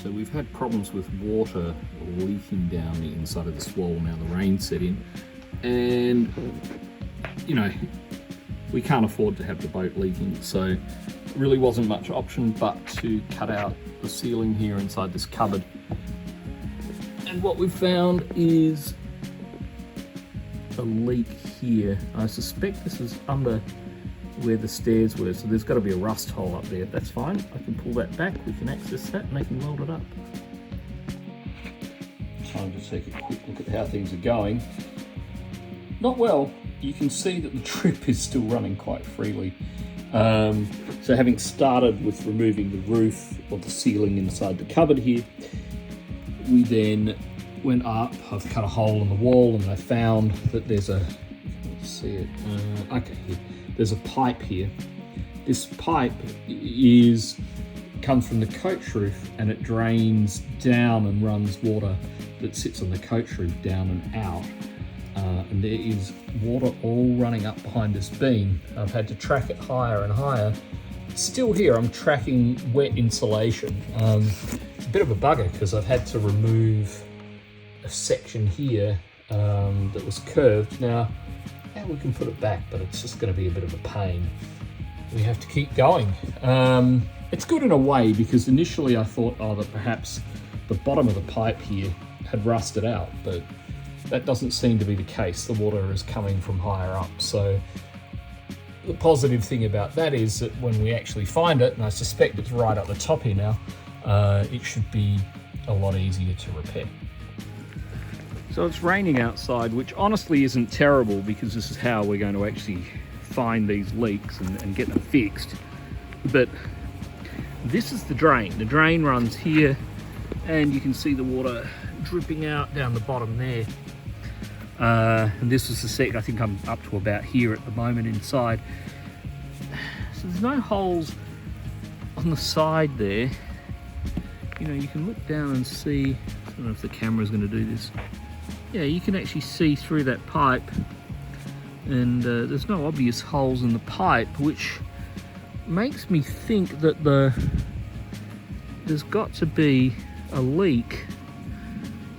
So we've had problems with water leaking down the inside of this wall now the rain set in, and you know, we can't afford to have the boat leaking, so really wasn't much option but to cut out the ceiling here inside this cupboard. And what we've found is a leak here. I suspect this is under where the stairs were, so there's got to be a rust hole up there. That's fine, I can pull that back, we can access that and they can weld it up. Time to take a quick look at how things are going. Not well. You can see that the drip is still running quite freely. So having started with removing the roof or the ceiling inside the cupboard here, we then went up. I've cut a hole in the wall and I found that there's a, let's see it, okay, here. There's a pipe here. This pipe comes from the coach roof and it drains down and runs water that sits on the coach roof down and out. And there is water all running up behind this beam. I've had to track it higher and higher. Still here, I'm tracking wet insulation. It's a bit of a bugger because I've had to remove a section here that was curved. Now, we can put it back, but it's just going to be a bit of a pain. We have to keep going. It's good in a way because initially I thought, that perhaps the bottom of the pipe here had rusted out, but that doesn't seem to be the case. The water is coming from higher up. So the positive thing about that is that when we actually find it, and I suspect it's right up the top here now, it should be a lot easier to repair. So it's raining outside, which honestly isn't terrible because this is how we're going to actually find these leaks and get them fixed. But this is the drain. The drain runs here and you can see the water dripping out down the bottom there. And this is the sec, I think I'm up to about here at the moment inside. So there's no holes on the side there. You know, you can look down and see, I don't know if the camera's going to do this. Yeah, you can actually see through that pipe and there's no obvious holes in the pipe, which makes me think that there's got to be a leak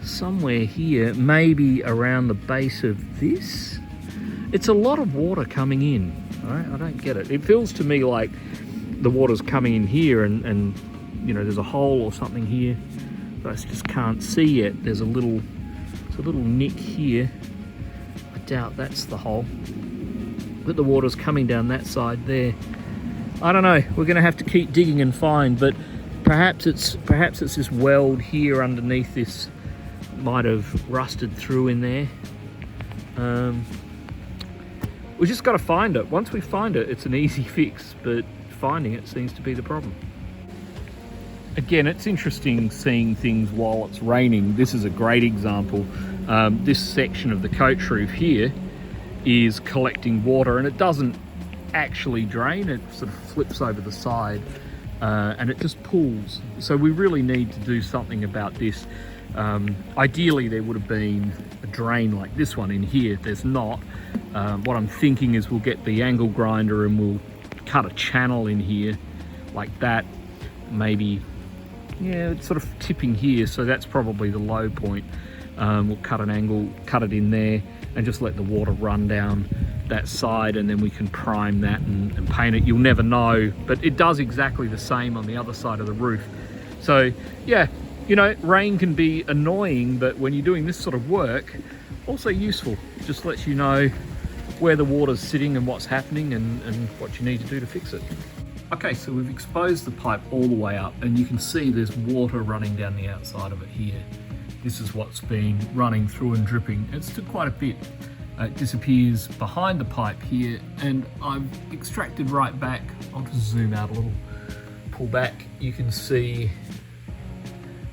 somewhere here, maybe around the base of this. It's a lot of water coming in, right? I don't get it. It feels to me like the water's coming in here and you know, there's a hole or something here that I just can't see yet. There's a little nick here. I doubt that's the hole, but the water's coming down that side there. I don't know, we're gonna have to keep digging and find, but perhaps it's this weld here underneath this might have rusted through in there. We just got to find it. Once we find it, it's an easy fix, but finding it seems to be the problem. Again, it's interesting seeing things while it's raining. This is a great example. This section of the coach roof here is collecting water and it doesn't actually drain, it sort of flips over the side and it just pools. So we really need to do something about this. Ideally there would have been a drain like this one in here. There's not. What I'm thinking is we'll get the angle grinder and we'll cut a channel in here like that. Maybe, yeah, it's sort of tipping here, so that's probably the low point. We'll cut an angle, cut it in there and just let the water run down that side, and then we can prime that and paint it. You'll never know, but it does exactly the same on the other side of the roof. So yeah, you know, rain can be annoying, but when you're doing this sort of work, also useful. Just lets you know where the water's sitting and what's happening and what you need to do to fix it. Okay, so we've exposed the pipe all the way up and you can see there's water running down the outside of it here. This is what's been running through and dripping. It's took quite a bit. It disappears behind the pipe here and I've extracted right back. I'll just zoom out a little, pull back. You can see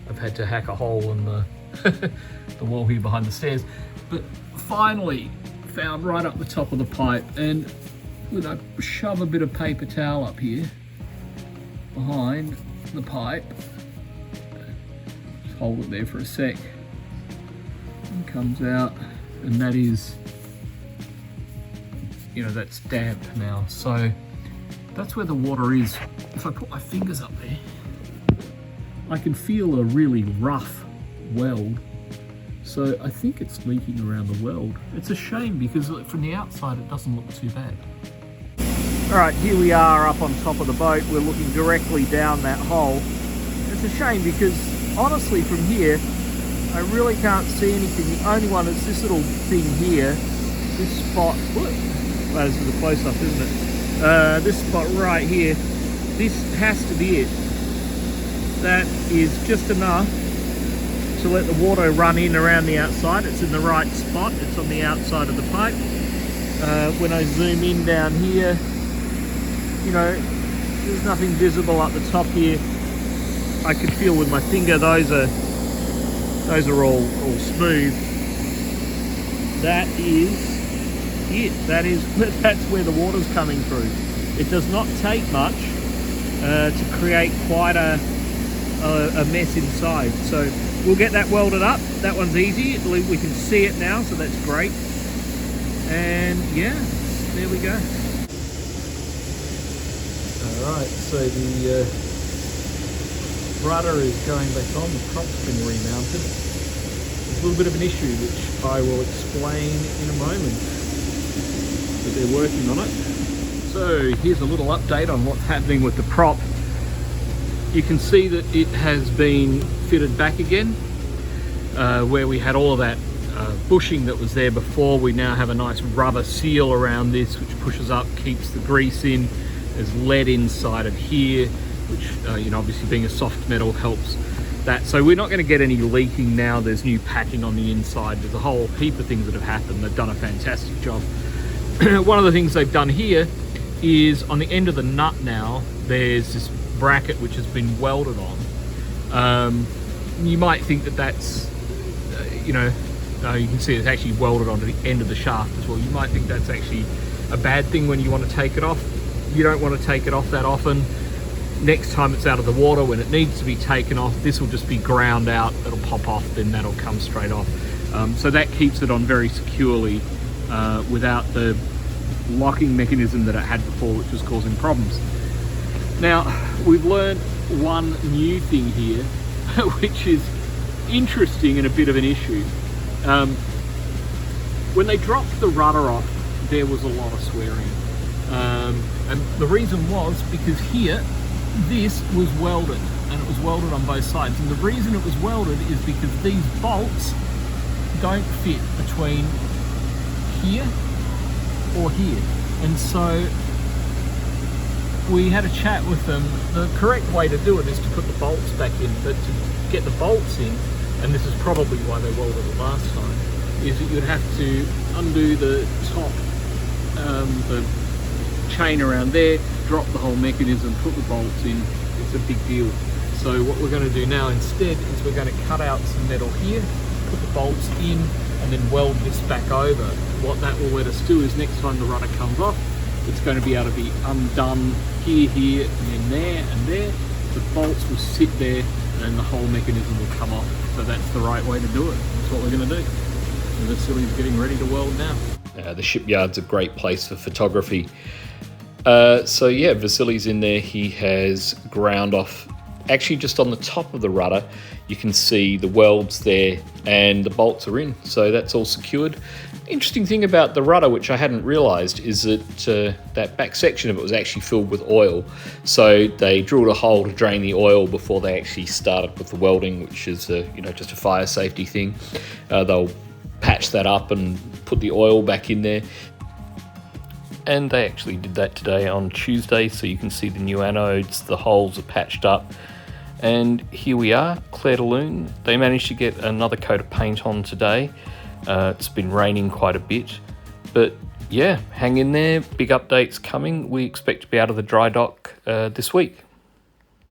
I've had to hack a hole in the, the wall here behind the stairs, but finally found right up the top of the pipe, and when I shove a bit of paper towel up here behind the pipe, just hold it there for a sec, and comes out, and that is, you know, that's damp now. So that's where the water is. If I put my fingers up there, I can feel a really rough weld. So I think it's leaking around the weld. It's a shame because from the outside it doesn't look too bad. All right, here we are up on top of the boat. We're looking directly down that hole. It's a shame because honestly from here, I really can't see anything. The only one is this little thing here, this spot. Look, well, this is a close up, isn't it? This spot right here, this has to be it. That is just enough to let the water run in around the outside. It's in the right spot. It's on the outside of the pipe. When I zoom in down here, you know, there's nothing visible up the top here. I can feel with my finger those are all smooth. That is it. That's where the water's coming through. It does not take much to create quite a mess inside. So we'll get that welded up. That one's easy. We can see it now, so that's great. And yeah, there we go. Alright, so the rudder is going back on, the prop's been remounted. There's a little bit of an issue which I will explain in a moment, but they're working on it. So here's a little update on what's happening with the prop. You can see that it has been fitted back again, where we had all of that bushing that was there before. We now have a nice rubber seal around this which pushes up, keeps the grease in. There's lead inside of here, which you know, obviously being a soft metal helps that. So we're not going to get any leaking now. There's new patching on the inside. There's a whole heap of things that have happened. They've done a fantastic job. One of the things they've done here is on the end of the nut now, there's this bracket which has been welded on. You might think that that's, you know, you can see it's actually welded onto the end of the shaft as well. You might think that's actually a bad thing when you want to take it off. You don't want to take it off that often. Next time it's out of the water, when it needs to be taken off, this will just be ground out. It'll pop off, then that'll come straight off. So that keeps it on very securely without the locking mechanism that it had before, which was causing problems. Now, we've learned one new thing here, which is interesting and a bit of an issue. When they dropped the rudder off, there was a lot of swearing. And the reason was because here, this was welded, and it was welded on both sides. And the reason it was welded is because these bolts don't fit between here or here. And so we had a chat with them. The correct way to do it is to put the bolts back in, but to get the bolts in, and this is probably why they welded it last time, is that you'd have to undo the top, the chain around there, drop the whole mechanism, put the bolts in. It's a big deal. So what we're going to do now instead is we're going to cut out some metal here, put the bolts in, and then weld this back over. What that will let us do is next time the rudder comes off, it's going to be able to be undone here, here, and then there, and there. The bolts will sit there, and then the whole mechanism will come off. So that's the right way to do it. That's what we're going to do. And Vasily's getting ready to weld now. The shipyard's a great place for photography. So yeah, Vasily's in there. He has ground off, actually just on the top of the rudder, you can see the welds there and the bolts are in. So that's all secured. Interesting thing about the rudder, which I hadn't realized, is that that back section of it was actually filled with oil. So they drilled a hole to drain the oil before they actually started with the welding, which is you know, just a fire safety thing. They'll patch that up and put the oil back in there. And they actually did that today on Tuesday, so you can see the new anodes, the holes are patched up. And here we are, Clair de Lune. They managed to get another coat of paint on today. It's been raining quite a bit, but yeah, hang in there, big updates coming. We expect to be out of the dry dock this week.